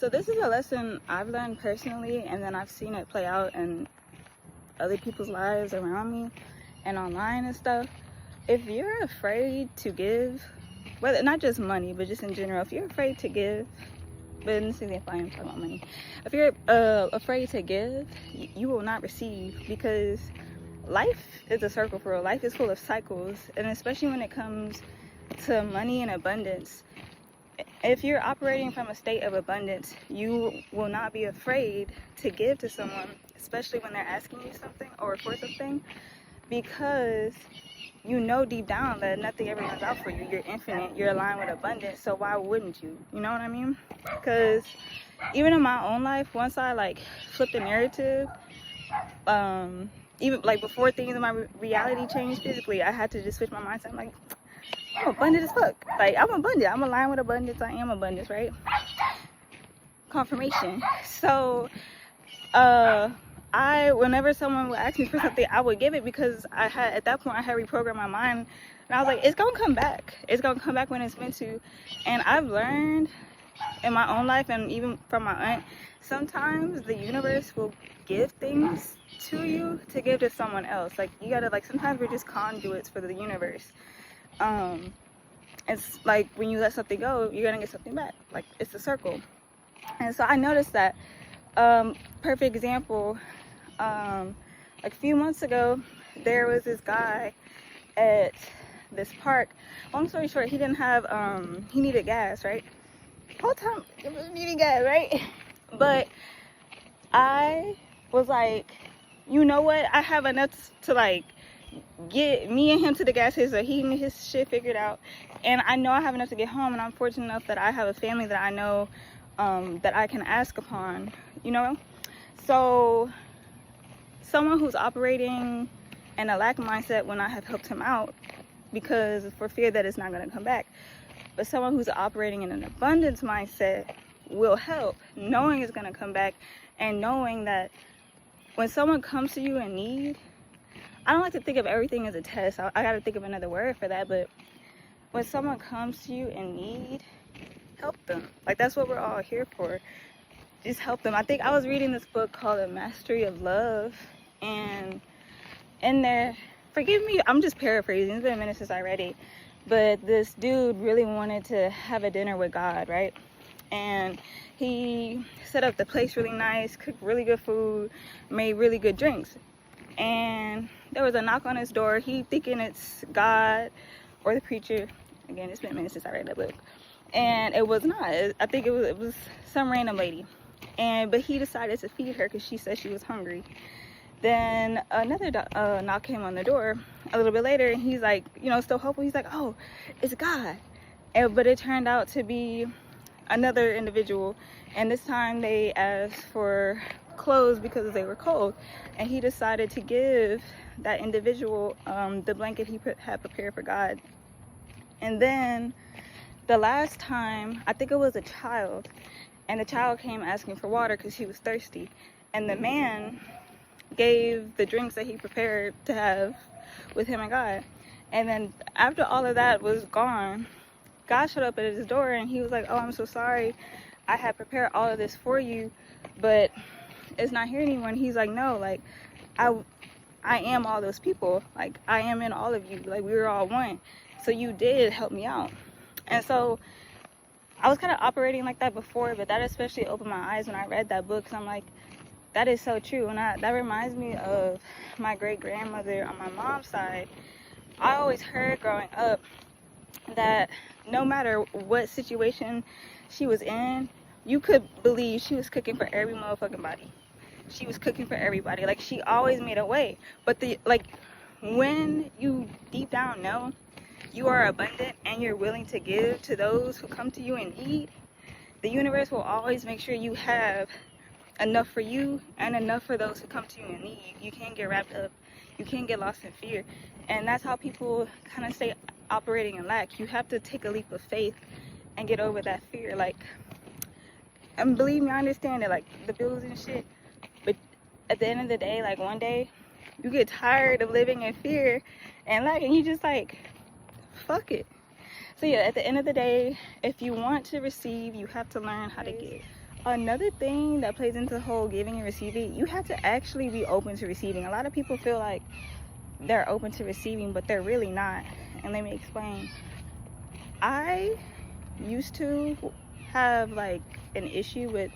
So this is a lesson I've learned personally, and then I've seen it play out in other people's lives around me and online and stuff. If you're afraid to give, whether not just money, but just in general, if you're afraid to give, but in this example, I am talking about money. If you're afraid to give, you will not receive, because life is a circle for real. Life is full of cycles, and especially when it comes to money and abundance. If you're operating from a state of abundance, you will not be afraid to give to someone, especially when they're asking you something or for something, because you know deep down that nothing ever runs out for you. You're infinite, you're aligned with abundance, so why wouldn't you? You know what I mean? Because even in my own life, once I like flipped the narrative, even like before things in my reality changed physically, I had to just switch my mindset. I'm like, I'm abundant as fuck. Like, I'm abundant. I'm aligned with abundance. I am abundance, right? Confirmation. So, whenever someone would ask me for something, I would give it, because at that point, I had reprogrammed my mind. And I was like, it's gonna come back. It's gonna come back when it's meant to. And I've learned in my own life, and even from my aunt, sometimes the universe will give things to you to give to someone else. Like, you gotta, like, sometimes we're just conduits for the universe. It's like when you let something go, you're gonna get something back. Like, it's a circle. And so I noticed that, perfect example, like a few months ago, there was this guy at this park. Long story short, he didn't have, he needed gas, right? Whole time it was needing gas, right? But I was like, you know what? I have enough to like get me and him to the gas station so he can get his shit figured out, and I know I have enough to get home, and I'm fortunate enough that I have a family that I know that I can ask upon, you know. So someone who's operating in a lack mindset when I have helped him out, because for fear that it's not going to come back, but someone who's operating in an abundance mindset will help, knowing it's going to come back, and knowing that when someone comes to you in need, I don't like to think of everything as a test. I got to think of another word for that. But when someone comes to you in need, help them. Like, that's what we're all here for. Just help them. I think I was reading this book called The Mastery of Love. And in there, forgive me, I'm just paraphrasing. It's been a minute since I read it. But this dude really wanted to have a dinner with God, right? And he set up the place really nice, cooked really good food, made really good drinks. And there was a knock on his door. He thinking it's God or the preacher. Again, it's been a minute since I read that book. And it was not. I think it was some random lady. But he decided to feed her because she said she was hungry. Then another knock came on the door a little bit later, and he's like, you know, still hopeful. He's like, oh, it's God. But it turned out to be another individual, and this time they asked for clothes because they were cold, and he decided to give that individual the blanket he had prepared for God. And then the last time, I think it was a child, and the child came asking for water because he was thirsty, and the man gave the drinks that he prepared to have with him and God. And then after all of that was gone, God showed up at his door, and he was like, oh, I'm so sorry, I had prepared all of this for you, but it's not here anymore. And he's like, no, like, I am all those people. Like, I am in all of you. Like, we were all one. So you did help me out. And so I was kind of operating like that before, but that especially opened my eyes when I read that book. So I'm like, that is so true. And that reminds me of my great-grandmother on my mom's side. I always heard growing up that no matter what situation she was in, you could believe she was cooking for every motherfucking body. She was cooking for everybody. Like, she always made a way. But when you deep down know you are abundant and you're willing to give to those who come to you in need, the universe will always make sure you have enough for you and enough for those who come to you in need. You can't get wrapped up. You can't get lost in fear. And that's how people kind of stay operating in lack. You have to take a leap of faith and get over that fear. Like, and believe me, I understand it, like the bills and shit, but at the end of the day, like, one day you get tired of living in fear and lack, and you just like, fuck it. So yeah, at the end of the day, if you want to receive, you have to learn how to give. another thing that plays into the whole giving and receiving, you have to actually be open to receiving. A lot of people feel like they're open to receiving, but they're really not. And let me explain. I used to have like an issue with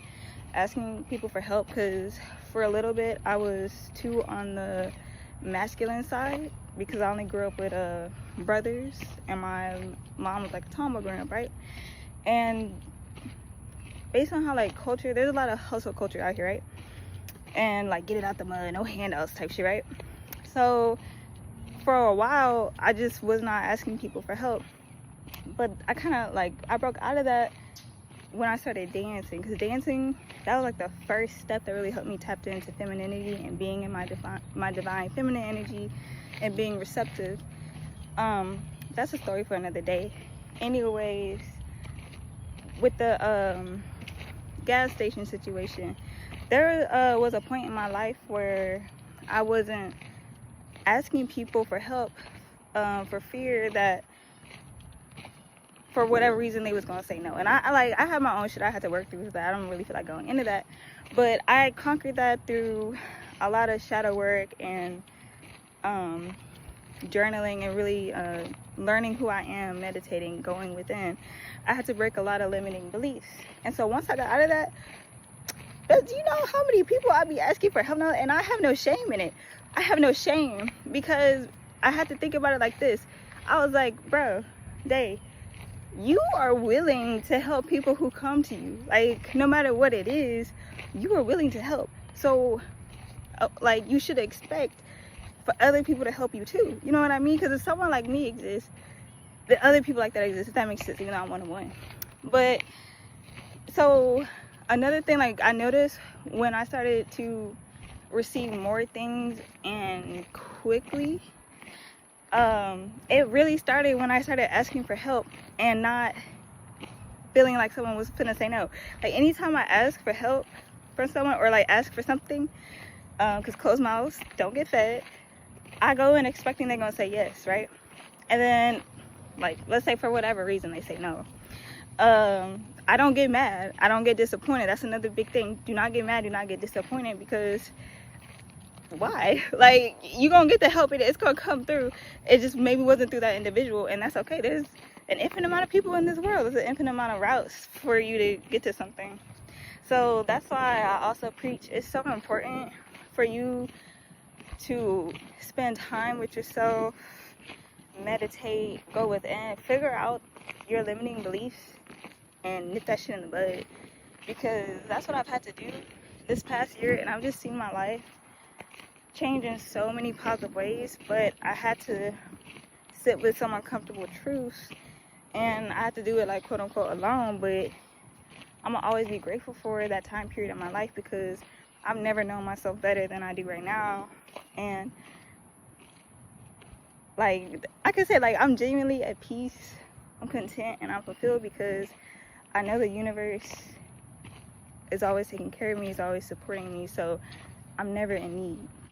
asking people for help because for a little bit I was too on the masculine side, because I only grew up with brothers, and my mom was like a tomboy growing up, right? And based on how like culture, there's a lot of hustle culture out here, right? And like get it out the mud, no handouts type shit, right? So for a while I just was not asking people for help, but I kind of like, I broke out of that when I started dancing, because dancing, that was like the first step that really helped me tap into femininity and being in my divine feminine energy and being receptive. That's a story for another day. Anyways, with the gas station situation, there was a point in my life where I wasn't asking people for help for fear that for whatever reason they was gonna say no. And I have my own shit I had to work through, but I don't really feel like going into that. But I conquered that through a lot of shadow work and journaling and really learning who I am, meditating, going within. I had to break a lot of limiting beliefs. And so once I got out of that, do you know how many people I be asking for help now? And I have no shame in it. I have no shame, because I had to think about it like this. I was like, bro, Day, you are willing to help people who come to you. Like, no matter what it is, you are willing to help. So like, you should expect for other people to help you too. You know what I mean? Because if someone like me exists, the other people like that exist, if that makes sense, even though I'm one-on-one. But so another thing, like, I noticed when I started to receive more things and quickly, it really started when I started asking for help and not feeling like someone was gonna say no. Like, anytime I ask for help from someone or like ask for something, because closed mouths don't get fed, I go in expecting they're gonna say yes, right? And then, like, let's say for whatever reason they say no, I don't get mad, I don't get disappointed. That's another big thing. Do not get mad, do not get disappointed, because why? Like, you gonna get the help, it's gonna come through. It just maybe wasn't through that individual, and that's okay. There's an infinite amount of people in this world. There's an infinite amount of routes for you to get to something. So that's why I also preach it's so important for you to spend time with yourself, meditate, go within, figure out your limiting beliefs and nip that shit in the bud, because that's what I've had to do this past year. And I've just seen my life change in so many positive ways, but I had to sit with some uncomfortable truths, and I had to do it like quote unquote alone. But I'm gonna always be grateful for that time period in my life, because I've never known myself better than I do right now. And like I can say, like, I'm genuinely at peace, I'm content, and I'm fulfilled, because I know the universe is always taking care of me, is always supporting me, so I'm never in need.